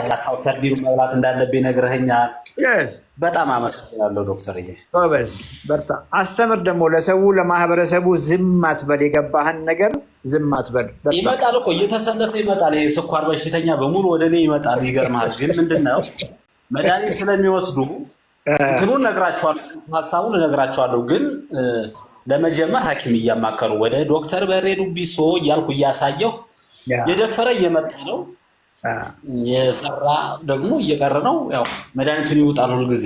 ያሳው ሰርዲሩ መብላት እንዳለብኝ ነግረኸኛል። በጣም አመሰግናለሁ ዶክተርዬ። ጎበዝ በርታ። አስተምር ደግሞ ለሰው ለማህበረሰቡ ዝም አትበል። የገባህን ነገር ዝም አትበል። ይመጣል እኮ እየተሰለፈ ይመጣል። ይሄ ስኳር በሽተኛ በሙሉ ወደ እኔ ይመጣል። ይገርማል። ግን ምንድነው መድኃኒት ስለሚወስዱ እንትኑን እነግራቸዋለሁ፣ ሀሳቡን እነግራቸዋለሁ። ግን ለመጀመር ሐኪም እያማከሩ ወደ ዶክተር በሬ ዱቢሶ እያልኩ እያሳየሁ የደፈረ እየመጣ ነው፣ የፈራ ደግሞ እየቀረ ነው። ያው መድኃኒቱን ይውጣል ሁል ጊዜ።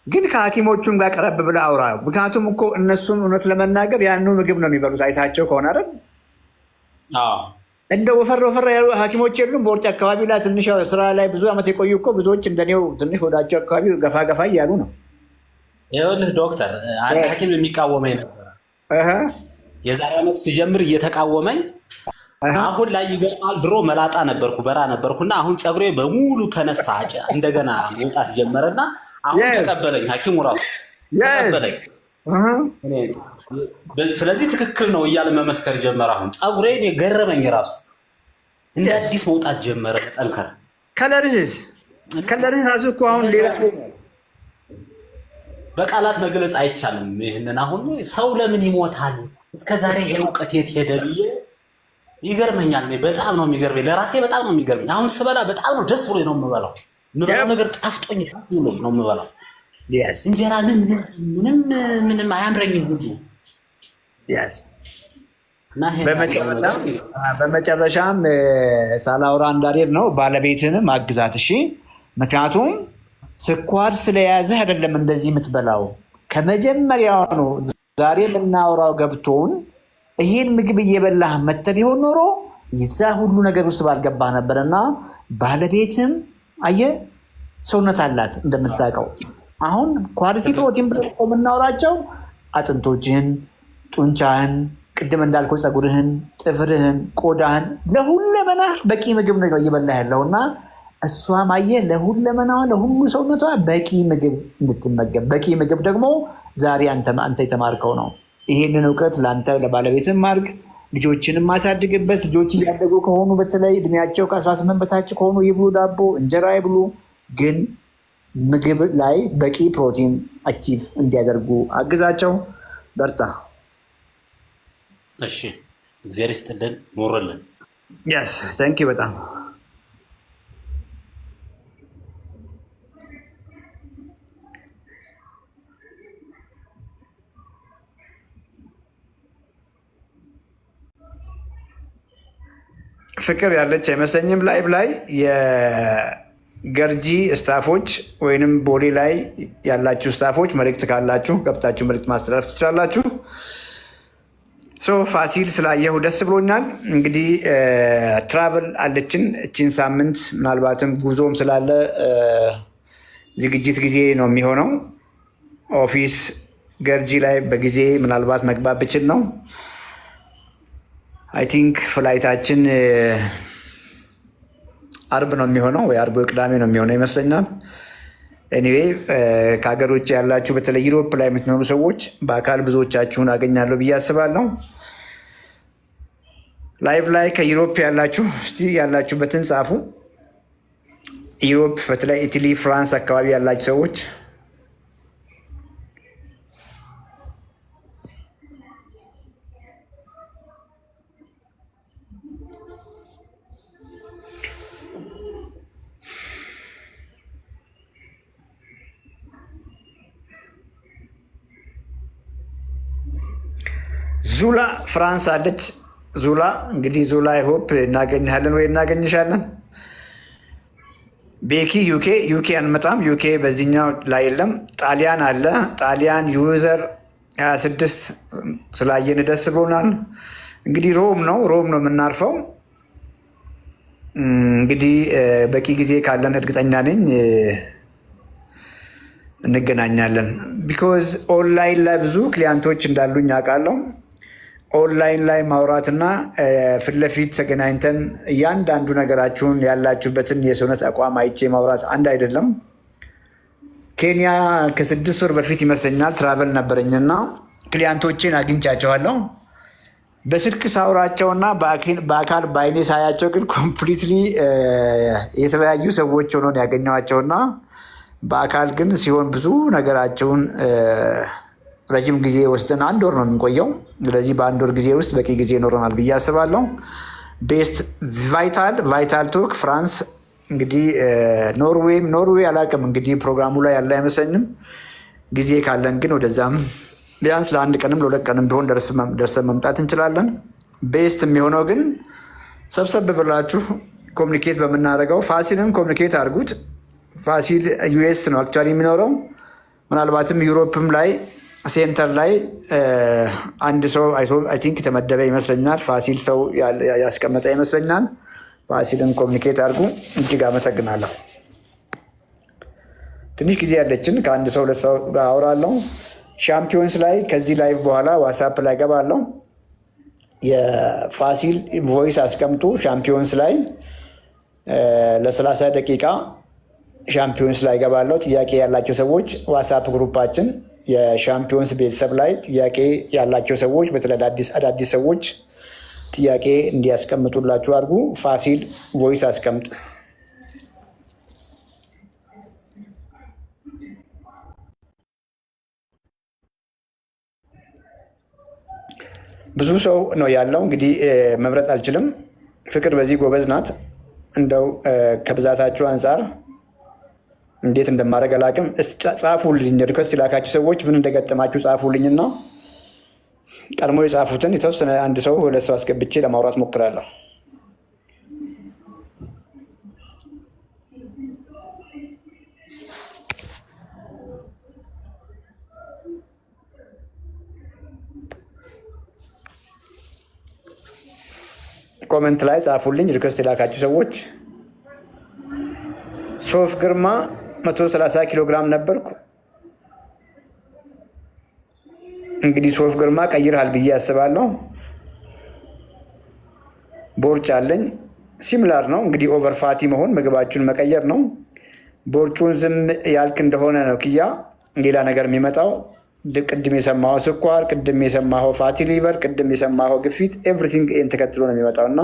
ግን ከሐኪሞቹም ጋር ቀረብ ብለህ አውራ። ምክንያቱም እኮ እነሱም እውነት ለመናገር ያኑ ምግብ ነው የሚበሉት። አይታቸው ከሆነ አይደል እንደ ወፈር ወፈር ያሉ ሐኪሞች የሉም። በውርጭ አካባቢ ላይ ትንሽ ስራ ላይ ብዙ ዓመት የቆዩ እኮ ብዙዎች እንደኔው ትንሽ ወዳቸው አካባቢ ገፋ ገፋ እያሉ ነው። ይኸውልህ ዶክተር፣ አንድ ሐኪም የሚቃወመኝ ነበር የዛሬ ዓመት ሲጀምር እየተቃወመኝ። አሁን ላይ ይገርማል። ድሮ መላጣ ነበርኩ፣ በራ ነበርኩና አሁን ፀጉሬ በሙሉ ተነሳ፣ እንደገና መውጣት ጀመረና አሁን ተቀበለኝ። ሐኪሙ ራሱ ተቀበለኝ። ስለዚህ ትክክል ነው እያለ መመስከር ጀመረ። አሁን ፀጉሬን የገረመኝ ራሱ እንደ አዲስ መውጣት ጀመረ። ጠንከር ከለርህ ራሱ እኮ አሁን ሌላ በቃላት መግለጽ አይቻልም። ይህንን አሁን ሰው ለምን ይሞታል እስከዛሬ የእውቀት የት ሄደ ብዬ ይገርመኛል። በጣም ነው የሚገርመኝ፣ ለራሴ በጣም ነው የሚገርመኝ። አሁን ስበላ በጣም ነው ደስ ብሎኝ ነው የምበላው። የምበላው ነገር ጣፍጦኝ ነው የምበላው። እንጀራ ምንም አያምረኝም ሁሉ። በመጨረሻም ሳላውራ እንዳልሄድ ነው ባለቤትንም አግዛት እሺ። ምክንያቱም ስኳር ስለያዘህ አይደለም እንደዚህ የምትበላው። ከመጀመሪያው ነው ዛሬ የምናወራው ገብቶን ይሄን ምግብ እየበላህ መተህ ቢሆን ኖሮ ይዛ ሁሉ ነገር ውስጥ ባልገባህ ነበር። እና ባለቤትም አየህ ሰውነት አላት እንደምታውቀው። አሁን ኳሊቲ ፕሮቲን ብለን የምናወራቸው አጥንቶችህን፣ ጡንቻህን፣ ቅድም እንዳልከው ፀጉርህን፣ ጥፍርህን፣ ቆዳህን ለሁለመናህ በቂ ምግብ ነው እየበላህ ያለው። እና እሷም አየህ ለሁለመናዋ ለሁሉ ሰውነቷ በቂ ምግብ እንድትመገብ። በቂ ምግብ ደግሞ ዛሬ አንተ የተማርከው ነው። ይሄንን እውቀት ለአንተ ለባለቤትም አድርግ፣ ልጆችንም ማሳድግበት። ልጆች እያደጉ ከሆኑ በተለይ እድሜያቸው ከ18 በታች ከሆኑ ይብሉ፣ ዳቦ እንጀራ ይብሉ። ግን ምግብ ላይ በቂ ፕሮቲን አቺቭ እንዲያደርጉ አግዛቸው። በርታ። እሺ፣ እግዚአብሔር ይስጥልን፣ ኖርልን። ታንኪ በጣም ፍቅር ያለች አይመስለኝም። ላይቭ ላይ የገርጂ ስታፎች ወይንም ቦሌ ላይ ያላችሁ ስታፎች መልእክት ካላችሁ ገብታችሁ መልእክት ማስተላለፍ ትችላላችሁ። ፋሲል ስላየሁ ደስ ብሎኛል። እንግዲህ ትራቨል አለችን እችን ሳምንት፣ ምናልባትም ጉዞም ስላለ ዝግጅት ጊዜ ነው የሚሆነው። ኦፊስ ገርጂ ላይ በጊዜ ምናልባት መግባት ብችል ነው። አይ ቲንክ ፍላይታችን አርብ ነው የሚሆነው ወይ አርብ ቅዳሜ ነው የሚሆነው ይመስለኛል። ኤኒዌይ ከሀገር ውጭ ያላችሁ በተለይ ዩሮፕ ላይ የምትኖሩ ሰዎች በአካል ብዙዎቻችሁን አገኛለሁ ብዬ አስባለሁ። ላይቭ ላይ ከዩሮፕ ያላችሁ እስቲ ያላችሁበትን ጻፉ። ዩሮፕ በተለይ ኢታሊ፣ ፍራንስ አካባቢ ያላችሁ ሰዎች ዙላ ፍራንስ አለች። ዙላ እንግዲህ ዙላ ሆፕ እናገኝሃለን ወይ እናገኝሻለን። ቤኪ ዩኬ አንመጣም። ዩኬ በዚህኛው ላይ የለም። ጣሊያን አለ። ጣሊያን ዩዘር 26 ስላየን ደስ ብሎናል። እንግዲህ ሮም ነው የምናርፈው። እንግዲህ በቂ ጊዜ ካለን እርግጠኛ ነኝ እንገናኛለን። ቢኮዝ ኦንላይን ላይ ብዙ ክሊያንቶች እንዳሉኝ አውቃለሁ። ኦንላይን ላይ ማውራትና ፊት ለፊት ተገናኝተን እያንዳንዱ ነገራችሁን ያላችሁበትን የሰውነት አቋም አይቼ ማውራት አንድ አይደለም። ኬንያ ከ6 ወር በፊት ይመስለኛል ትራቨል ነበረኝና ክሊያንቶችን አግኝቻቸዋለሁ። በስልክ ሳውራቸውና በአካል በአይኔ ሳያቸው ግን ኮምፕሊትሊ የተለያዩ ሰዎች ሆኖ ያገኘኋቸውና በአካል ግን ሲሆን ብዙ ነገራቸውን ረጅም ጊዜ ወስደን 1 ወር ነው የምንቆየው። ስለዚህ በ1 ወር ጊዜ ውስጥ በቂ ጊዜ ይኖረናል ብዬ አስባለሁ። ቤስት ቫይታል ቶክ ፍራንስ እንግዲህ ኖርዌይ አላውቅም እንግዲህ ፕሮግራሙ ላይ ያለ አይመስለኝም። ጊዜ ካለን ግን ወደዛም ቢያንስ ለ1 ቀንም ለ2 ቀንም ቢሆን ደርሰን መምጣት እንችላለን። ቤስት የሚሆነው ግን ሰብሰብ ብላችሁ ኮሚኒኬት በምናደርገው ፋሲልን ኮሚኒኬት አድርጉት። ፋሲል ዩኤስ ነው አክቹዋሊ የሚኖረው። ምናልባትም ዩሮፕም ላይ ሴንተር ላይ አንድ ሰው አይ ቲንክ የተመደበ ይመስለኛል። ፋሲል ሰው ያስቀመጠ ይመስለኛል። ፋሲልን ኮሚኒኬት አድርጉ። እጅግ አመሰግናለሁ። ትንሽ ጊዜ ያለችን ከ1 ሰው 2 ሰው ጋር አወራለሁ። ሻምፒዮንስ ላይ ከዚህ ላይቭ በኋላ ዋትስአፕ ላይ ገባለሁ። የፋሲል ቮይስ አስቀምጡ። ሻምፒዮንስ ላይ ለ30 ደቂቃ ሻምፒዮንስ ላይ ገባለሁ። ጥያቄ ያላቸው ሰዎች ዋትስአፕ ግሩፓችን የሻምፒዮንስ ቤተሰብ ላይ ጥያቄ ያላቸው ሰዎች በተለይ አዳዲስ ሰዎች ጥያቄ እንዲያስቀምጡላችሁ አድርጉ። ፋሲል ቮይስ አስቀምጥ። ብዙ ሰው ነው ያለው እንግዲህ መምረጥ አልችልም። ፍቅር በዚህ ጎበዝ ናት። እንደው ከብዛታችሁ አንጻር እንዴት እንደማደርግ አላውቅም። ጻፉልኝ፣ ሪኩዌስት የላካችሁ ሰዎች ምን እንደገጠማችሁ ጻፉልኝና ቀድሞ የጻፉትን የተወሰነ 1 ሰው 2 ሰው አስገብቼ ለማውራት ሞክራለሁ። ኮሜንት ላይ ጻፉልኝ ሪኩዌስት የላካችሁ ሰዎች። ሶፍ ግርማ 130 ኪሎ ግራም ነበርኩ። እንግዲህ ሶፍ ግርማ ቀይርሃል ብዬ አስባለሁ። ቦርጭ አለኝ። ሲሚላር ነው እንግዲህ ኦቨር ፋቲ መሆን ምግባችሁን መቀየር ነው። ቦርጩን ዝም ያልክ እንደሆነ ነው ክያ ሌላ ነገር የሚመጣው። ቅድም የሰማኸው ስኳር፣ ቅድም የሰማኸው ፋቲ ሊቨር፣ ቅድም የሰማኸው ግፊት ኤቭሪቲንግ ይህን ተከትሎ ነው የሚመጣው እና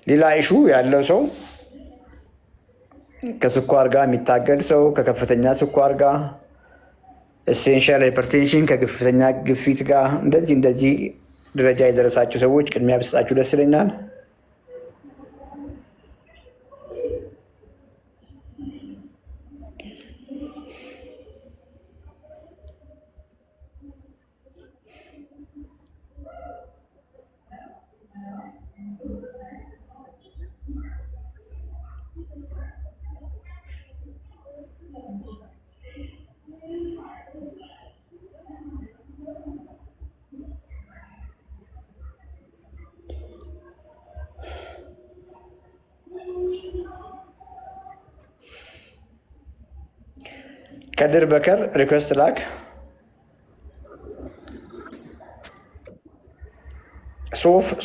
ሌላ ኢሹ ያለው ሰው ከስኳር ጋር የሚታገል ሰው ከከፍተኛ ስኳር ጋር ኤሴንሻል ሃይፐርቴንሽን ከከፍተኛ ግፊት ጋር እንደዚህ ደረጃ የደረሳችሁ ሰዎች ቅድሚያ ብሰጣችሁ ደስ ይለኛል። ከድር በከር ሪኩዌስት ላክ።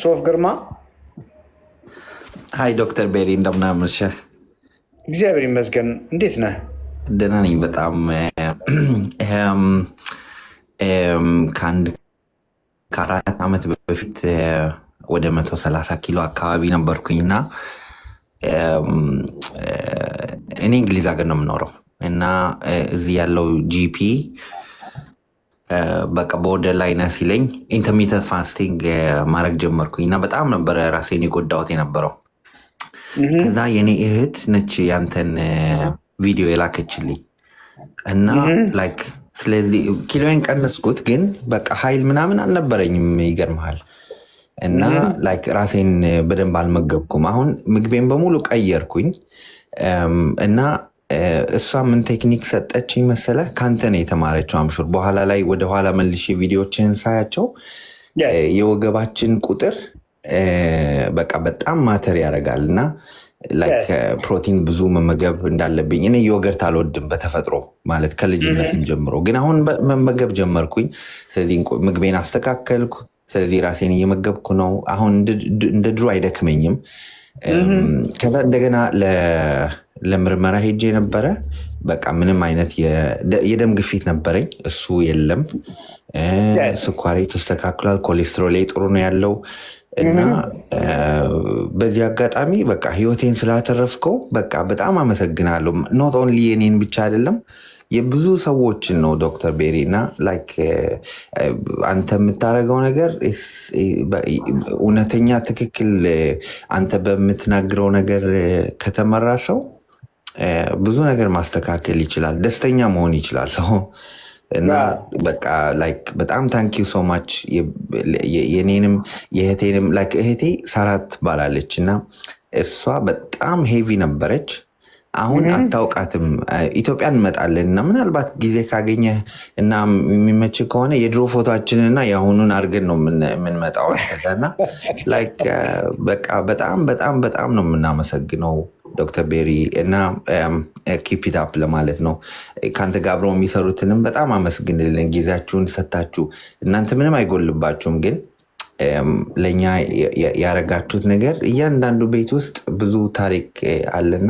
ሶፍ ግርማ ሀይ ዶክተር ቤሪ እንደምናመሸህ። እግዚአብሔር ይመስገን። እንዴት ነህ? ደህና ነኝ በጣም። ከ4 ዓመት በፊት ወደ 130 ኪሎ አካባቢ ነበርኩኝ እና እኔ እንግሊዝ ሀገር ነው የምኖረው እና እዚህ ያለው ጂፒ በቃ ቦርደር ላይ ነህ ሲለኝ ኢንተርሚተንት ፋስቲንግ ማድረግ ጀመርኩኝ እና በጣም ነበረ ራሴን የጎዳሁት የነበረው። ከዛ የኔ እህት ነች ያንተን ቪዲዮ የላከችልኝ እና ላይክ ስለዚህ ኪሎዬን ቀነስኩት፣ ግን በቃ ኃይል ምናምን አልነበረኝም። ይገርምሃል። እና ላይክ ራሴን በደንብ አልመገብኩም። አሁን ምግቤን በሙሉ ቀየርኩኝ እና እሷ ምን ቴክኒክ ሰጠችኝ መሰለህ? ከአንተ ነው የተማረችው አምሹር። በኋላ ላይ ወደኋላ መልሼ ቪዲዮዎችን ሳያቸው የወገባችን ቁጥር በቃ በጣም ማተር ያደርጋል እና ላይክ ፕሮቲን ብዙ መመገብ እንዳለብኝ። እኔ ዮገርት አልወድም በተፈጥሮ ማለት ከልጅነትም ጀምሮ፣ ግን አሁን መመገብ ጀመርኩኝ። ስለዚህ ምግቤን አስተካከልኩ። ስለዚህ ራሴን እየመገብኩ ነው። አሁን እንደ ድሮ አይደክመኝም። ከዛ እንደገና ለምርመራ ሄጄ ነበረ። በቃ ምንም አይነት የደም ግፊት ነበረኝ፣ እሱ የለም። ስኳሬ ተስተካክሏል፣ ኮሌስትሮሌ ጥሩ ነው ያለው እና በዚህ አጋጣሚ በቃ ህይወቴን ስላተረፍከው በቃ በጣም አመሰግናለሁ። ኖት ኦንሊ የኔን ብቻ አይደለም የብዙ ሰዎችን ነው ዶክተር ቤሪ እና ላይክ አንተ የምታደርገው ነገር እውነተኛ ትክክል አንተ በምትናገረው ነገር ከተመራ ሰው ብዙ ነገር ማስተካከል ይችላል፣ ደስተኛ መሆን ይችላል ሰው እና በቃ ላይክ በጣም ታንክ ዩ ሶ ማች። የኔንም የእህቴንም ላይክ እህቴ ሳራት ባላለች እና እሷ በጣም ሄቪ ነበረች። አሁን አታውቃትም። ኢትዮጵያ እንመጣለን እና ምናልባት ጊዜ ካገኘ እና የሚመች ከሆነ የድሮ ፎቶችንና የአሁኑን አድርገን ነው የምንመጣው አንተጋና ላይክ በቃ በጣም በጣም በጣም ነው የምናመሰግነው ዶክተር ቤሪ እና ኪፕ ኢት አፕ ለማለት ነው። ከአንተ ጋር አብረው የሚሰሩትንም በጣም አመስግንልን፣ ጊዜያችሁን ሰታችሁ። እናንተ ምንም አይጎልባችሁም፣ ግን ለእኛ ያረጋችሁት ነገር እያንዳንዱ ቤት ውስጥ ብዙ ታሪክ አለና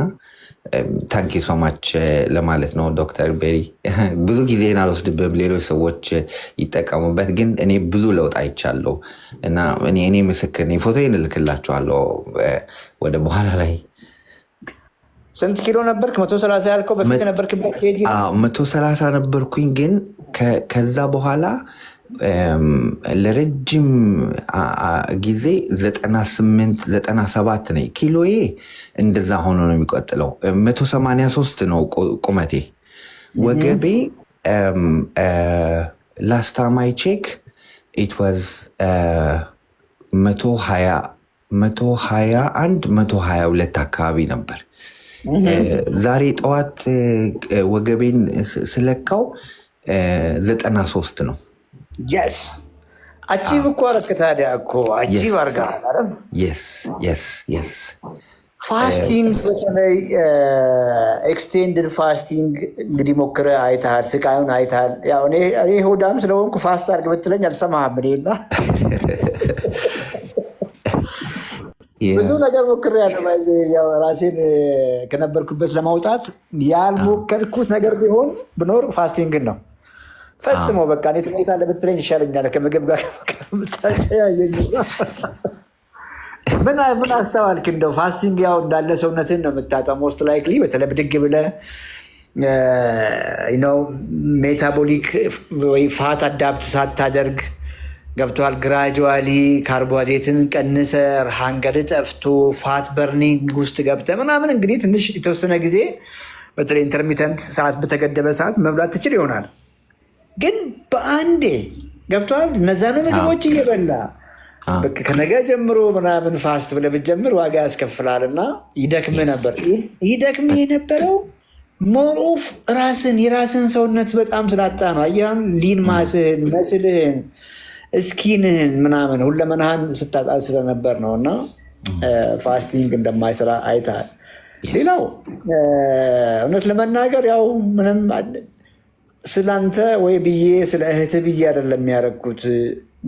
ታንክ ዩ ሶ ማች ለማለት ነው ዶክተር ቤሪ። ብዙ ጊዜን አልወስድብም፣ ሌሎች ሰዎች ይጠቀሙበት፣ ግን እኔ ብዙ ለውጥ አይቻለሁ እና እኔ ምስክር ነኝ። ፎቶዬን እልክላችኋለሁ ወደ በኋላ ላይ። ስንት ኪሎ ነበርክ? 130 ያልከው በፊት ነበርክበት? 130 ነበርኩኝ፣ ግን ከዛ በኋላ ለረጅም ጊዜ 98 97 ነኝ። ኪሎዬ እንደዛ ሆኖ ነው የሚቆጥለው። 183 ነው ቁመቴ። ወገቤ ላስት ታይም አይ ቼክ ኢት ዋዝ 121 122 አካባቢ ነበር። ዛሬ ጠዋት ወገቤን ስለካው 93 ነው። የስ አቺቭ እኮ አደረክ። ታዲያ እኮ አቺቭ አድርገሃል። የስ ፋስቲንግ፣ በተለይ ኤክስቴንድድ ፋስቲንግ እንግዲህ ሞክረህ አይተሃል፣ ስቃዩን አይተሃል። ያው እኔ ሆዳም ስለሆንኩ ፋስት አድርግ ብትለኝ አልሰማህም። እኔና ብዙ ነገር ሞክሬያለሁ ራሴን ከነበርኩበት ለማውጣት። ያልሞከርኩት ነገር ብኖር ፋስቲንግን ነው ፈጽሞ። በቃ እኔ ትሞታለህ ብትለኝ ይሻለኛል ከምግብ ጋር ምታያየኝ። ምን አስተዋልክ? እንደው ፋስቲንግ ያው እንዳለ ሰውነትን ነው የምታጠው ሞስት ላይክሊ። በተለይ ብድግ ብለህ ሜታቦሊክ ወይ ፋት አዳፕት ሳታደርግ ገብተዋል። ግራጁዋሊ ካርቦሃይድሬትን ቀንሰ ሃንገር ጠፍቶ ፋት በርኒንግ ውስጥ ገብተ ምናምን እንግዲህ ትንሽ የተወሰነ ጊዜ በተለይ ኢንተርሚተንት ሰዓት በተገደበ ሰዓት መብላት ትችል ይሆናል። ግን በአንዴ ገብተዋል እነዛን ምግቦች እየበላ ከነገ ጀምሮ ምናምን ፋስት ብለህ ብትጀምር ዋጋ ያስከፍላል እና ይደክም ነበር። ይደክም የነበረው ሞሮፍ የራስን ሰውነት በጣም ስላጣ ነው። አየህ ሊን ማስህን መስልህን እስኪንህን ምናምን ሁለመናህን ስታጣ ስለነበር ነው። እና ፋስቲንግ እንደማይሰራ አይተሃል። ሌላው እውነት ለመናገር ያው ምንም ስላንተ ወይ ብዬ ስለ እህትህ ብዬ አይደለም የሚያደርጉት።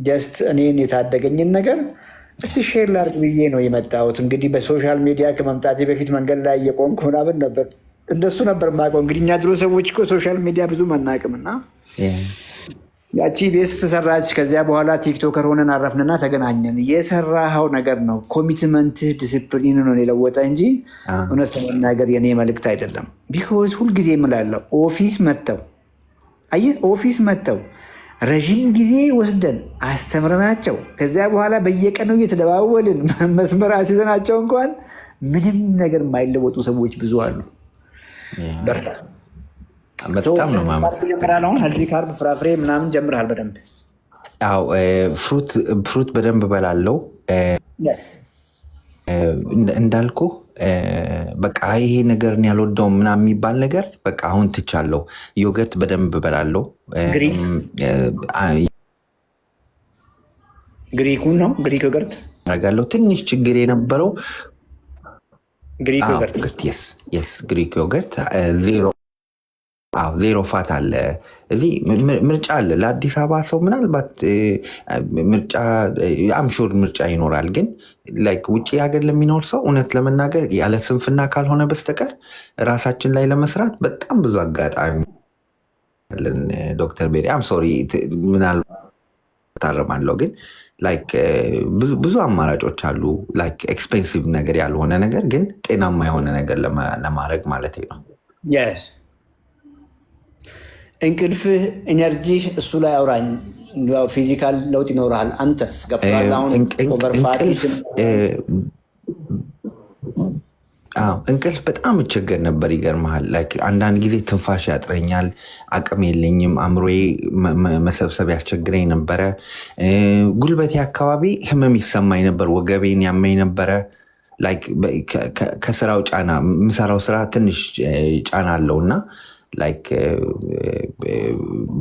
ጀስት እኔን የታደገኝን ነገር እስቲ ሼር ላድርግ ብዬ ነው የመጣሁት። እንግዲህ በሶሻል ሚዲያ ከመምጣቴ በፊት መንገድ ላይ እየቆምኩ ምናምን ነበር፣ እንደሱ ነበር የማውቀው። እንግዲህ እኛ ድሮ ሰዎች እኮ ሶሻል ሚዲያ ብዙም አናውቅም እና ያቺ ቤት ተሰራች። ከዚያ በኋላ ቲክቶከር ሆነን አረፍንና ተገናኘን። የሰራኸው ነገር ነው ኮሚትመንትህ፣ ዲስፕሊን ነው የለወጠ እንጂ እውነት ለመናገር የኔ መልእክት አይደለም። ቢኮዝ ሁልጊዜ የምላለው ኦፊስ መጥተው ረዥም ጊዜ ወስደን አስተምረናቸው ከዚያ በኋላ በየቀኑ እየተደዋወልን መስመር አስይዘናቸው እንኳን ምንም ነገር የማይለወጡ ሰዎች ብዙ አሉ። በርታ። በጣም ነው ካርብ ፍራፍሬ ምናምን ጀምረሃል በደንብ? አዎ ፍሩት በደንብ በላለው እንዳልኩ በቃ ይሄ ነገር ያልወደውም ምናምን የሚባል ነገር በቃ አሁን ትቻለው። ዮገርት በደንብ በላለው። ግሪኩን ነው ግሪክ ዮገርት አደርጋለሁ። ትንሽ ችግር የነበረው ግሪክ ዮገርት ግሪክ ዮገርት 0 ዜሮ ፋት አለ እዚህ ምርጫ አለ ለአዲስ አበባ ሰው ምናልባት ምርጫ አምሹር ምርጫ ይኖራል ግን ላይክ ውጭ ሀገር ለሚኖር ሰው እውነት ለመናገር ያለ ስንፍና ካልሆነ በስተቀር ራሳችን ላይ ለመስራት በጣም ብዙ አጋጣሚ አለን። ዶክተር ቤሪ አም ሶሪ ምናልባት ታረማለሁ ግን ላይክ ብዙ አማራጮች አሉ። ላይክ ኤክስፔንሲቭ ነገር ያልሆነ ነገር ግን ጤናማ የሆነ ነገር ለማድረግ ማለት ነው። እንቅልፍህ ኢነርጂ እሱ ላይ አውራኝ። ፊዚካል ለውጥ ይኖርሃል። አንተስ ገብቶሃል? አሁን እንቅልፍ በጣም እቸገር ነበር። ይገርመሃል። አንዳንድ ጊዜ ትንፋሽ ያጥረኛል፣ አቅም የለኝም፣ አእምሮዬ መሰብሰብ ያስቸግረኝ ነበረ። ጉልበቴ አካባቢ ህመም ይሰማኝ ነበር፣ ወገቤን ያመኝ ነበረ። ከስራው ጫና የምሰራው ስራ ትንሽ ጫና አለው እና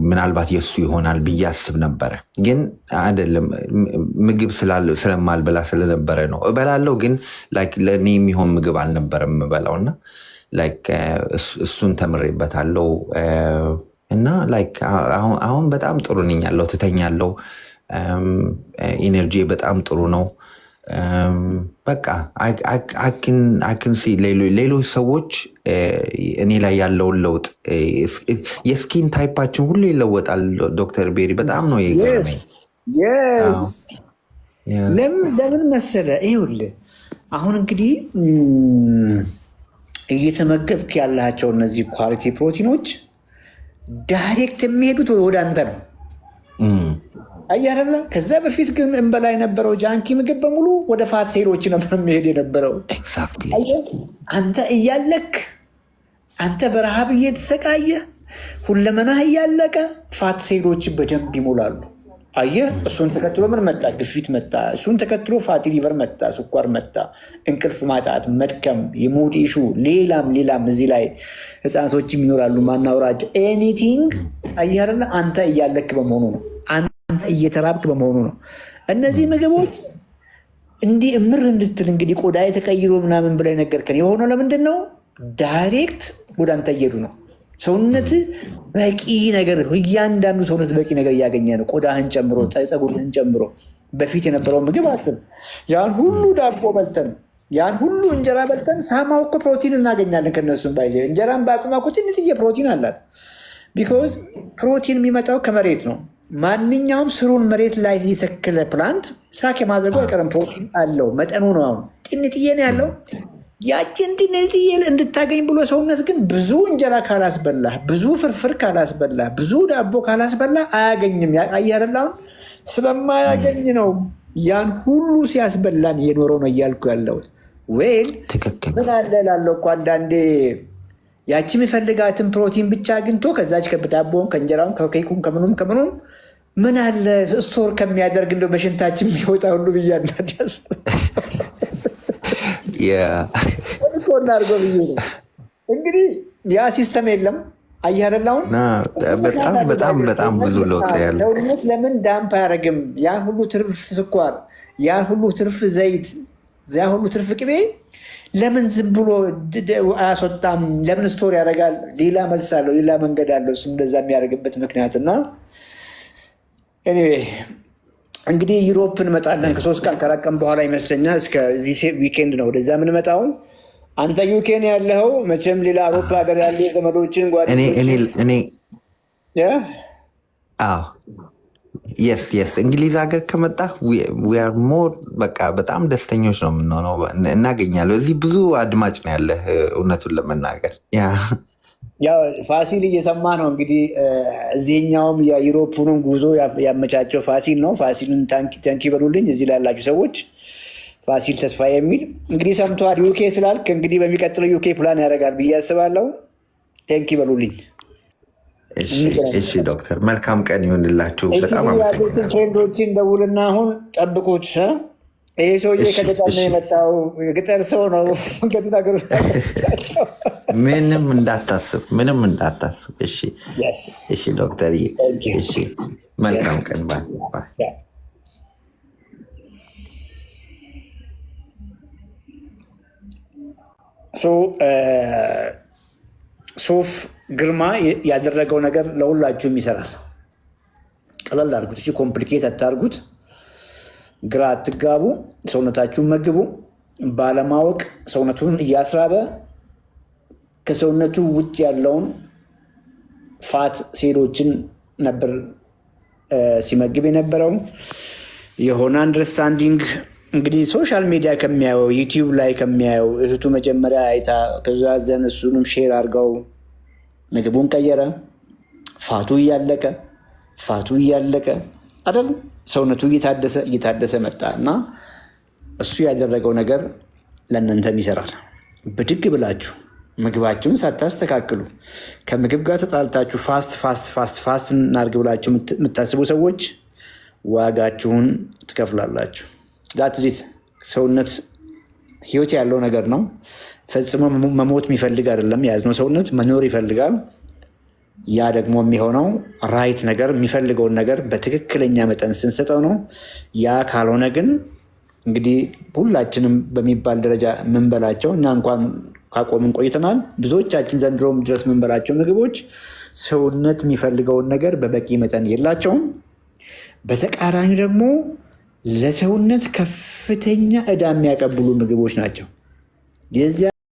ምናልባት የሱ ይሆናል ብዬ አስብ ነበረ። ግን አይደለም፣ ምግብ ስለማልበላ ስለነበረ ነው። እበላለሁ ግን ለእኔ የሚሆን ምግብ አልነበረም የምበላው እና እሱን ተምሬበታለሁ እና አሁን በጣም ጥሩ ነኝ ያለው፣ ትተኛለሁ። ኢነርጂ በጣም ጥሩ ነው። በቃ አክንሲ ሌሎች ሰዎች እኔ ላይ ያለውን ለውጥ የስኪን ታይፓችን ሁሉ ይለወጣል። ዶክተር ቤሪ በጣም ነው የገረመኝ። ለምን መሰለ? ይኸውልህ አሁን እንግዲህ እየተመገብክ ያላቸው እነዚህ ኳሊቲ ፕሮቲኖች ዳይሬክት የሚሄዱት ወደ አንተ ነው። አያረላ ከዛ በፊት ግን እንበላ የነበረው ጃንኪ ምግብ በሙሉ ወደ ፋት ሴሎች ነበር የሚሄድ የነበረው። አንተ እያለክ አንተ በረሃብ እየተሰቃየ ሁለመናህ እያለቀ ፋት ሴሎች በደንብ ይሞላሉ። አየህ፣ እሱን ተከትሎ ምን መጣ? ግፊት መጣ። እሱን ተከትሎ ፋቲ ሊቨር መጣ፣ ስኳር መጣ፣ እንቅልፍ ማጣት፣ መድከም፣ የሙድ ኢሹ፣ ሌላም እዚህ ላይ ህፃናቶችም ይኖራሉ ማናወራቸው ኤኒቲንግ። አያረላ አንተ እያለክ በመሆኑ ነው። አንተ እየተራብክ በመሆኑ ነው። እነዚህ ምግቦች እንዲህ እምር እንድትል እንግዲህ ቆዳ የተቀይሮ ምናምን ብላይ ነገርከን የሆነው ለምንድን ነው? ዳይሬክት ወደ አንተ እየሄዱ ነው። ሰውነት በቂ ነገር፣ እያንዳንዱ ሰውነት በቂ ነገር እያገኘ ነው። ቆዳህን ጨምሮ፣ ፀጉርህን ጨምሮ። በፊት የነበረው ምግብ አስብ። ያን ሁሉ ዳቦ በልተን፣ ያን ሁሉ እንጀራ በልተን ሳማው እኮ ፕሮቲን እናገኛለን ከነሱም ባይዘ። እንጀራን በአቅሟ እኮ ትንጥዬ ፕሮቲን አላት። ቢኮዝ ፕሮቲን የሚመጣው ከመሬት ነው። ማንኛውም ስሩን መሬት ላይ የተከለ ፕላንት ሳክ የማድረጉ አይቀርም። ፕሮቲን አለው፣ መጠኑ ነው። አሁን ጥንጥዬ ነው ያለው። ያችን ጥንጥዬ እንድታገኝ ብሎ ሰውነት ግን ብዙ እንጀራ ካላስበላህ፣ ብዙ ፍርፍር ካላስበላህ፣ ብዙ ዳቦ ካላስበላህ አያገኝም። አያረላሁን ስለማያገኝ ነው ያን ሁሉ ሲያስበላን እየኖረው ነው እያልኩ ያለሁት። ወይም ምን አለ እላለሁ እኮ አንዳንዴ ያቺ የሚፈልጋትን ፕሮቲን ብቻ አግኝቶ ከዛች ከዳቦውን ከእንጀራውን ከኬኩም ከምኑም ምን አለ ስቶር ከሚያደርግ እንደው በሽንታችን የሚወጣ ሁሉ ብያናዳስ እናድርገው ብዬ ነው። እንግዲህ ያ ሲስተም የለም። አያደላውን በጣም ብዙ ለውጥ ያለ ሰውነት ለምን ዳምፕ አያደርግም? ያን ሁሉ ትርፍ ስኳር፣ ያን ሁሉ ትርፍ ዘይት፣ ያን ሁሉ ትርፍ ቅቤ ለምን ዝም ብሎ አያስወጣም? ለምን ስቶር ያደርጋል? ሌላ መልስ አለው፣ ሌላ መንገድ አለው እሱ እንደዛ የሚያደርግበት ምክንያት እና እንግዲህ ዩሮፕ እንመጣለን ከ3 ቀን ከ4 ቀን በኋላ ይመስለኛል። እስከዚህ ዊኬንድ ነው ወደዛ የምንመጣው። አንተ ዩኬን ያለው መቼም ሌላ አውሮፓ ሀገር ያሉ ዘመዶችን የስ እንግሊዝ ሀገር ከመጣ ሞር በቃ በጣም ደስተኞች ነው የምንሆነው። እናገኛለሁ። እዚህ ብዙ አድማጭ ነው ያለህ እውነቱን ለመናገር ያው ፋሲል እየሰማ ነው እንግዲህ እዚህኛውም የዩሮፑንም ጉዞ ያመቻቸው ፋሲል ነው። ፋሲልን ታንኪ በሉልኝ እዚህ ላላችሁ ሰዎች። ፋሲል ተስፋ የሚል እንግዲህ ሰምተዋል። ዩኬ ስላልክ እንግዲህ በሚቀጥለው ዩኬ ፕላን ያደርጋል ብዬ አስባለሁ። ታንኪ በሉልኝ። እሺ ዶክተር፣ መልካም ቀን ይሆንላችሁ። በጣም አመሰግናለሁ። ፍሬንዶችን ደውልና አሁን ጠብቁት። ይሄ ሰውዬ ከገጠር ነው የመጣው፣ የገጠር ሰው ነው። ምንም እንዳታስብ። እሺ ዶክተር፣ እሺ መልካም ቀን። ሶፍ ግርማ ያደረገው ነገር ለሁላችሁም ይሰራል። ቀለል አድርጉት። እሺ፣ ኮምፕሊኬት አታርጉት። ግራ አትጋቡ። ሰውነታችሁን መግቡ። ባለማወቅ ሰውነቱን እያስራበ ከሰውነቱ ውጭ ያለውን ፋት ሴሎችን ነበር ሲመግብ የነበረው። የሆነ አንደርስታንዲንግ እንግዲህ ሶሻል ሚዲያ ከሚያየው ዩቲዩብ ላይ ከሚያየው እህቱ መጀመሪያ አይታ ከዛዘን እሱንም ሼር አድርገው ምግቡን ቀየረ። ፋቱ እያለቀ አይደል ሰውነቱ እየታደሰ መጣ እና እሱ ያደረገው ነገር ለእናንተም ይሰራል። ብድግ ብላችሁ ምግባችሁን ሳታስተካክሉ ከምግብ ጋር ተጣልታችሁ ፋስት እናድርግ ብላችሁ የምታስቡ ሰዎች ዋጋችሁን ትከፍላላችሁ። ዛትዚት ሰውነት ህይወት ያለው ነገር ነው። ፈጽሞ መሞት የሚፈልግ አይደለም። የያዝነው ሰውነት መኖር ይፈልጋል። ያ ደግሞ የሚሆነው ራይት ነገር የሚፈልገውን ነገር በትክክለኛ መጠን ስንሰጠው ነው። ያ ካልሆነ ግን እንግዲህ ሁላችንም በሚባል ደረጃ የምንበላቸው እና እንኳን ካቆምን ቆይተናል። ብዙዎቻችን ዘንድሮም ድረስ የምንበላቸው ምግቦች ሰውነት የሚፈልገውን ነገር በበቂ መጠን የላቸውም። በተቃራኒ ደግሞ ለሰውነት ከፍተኛ ዕዳ የሚያቀብሉ ምግቦች ናቸው።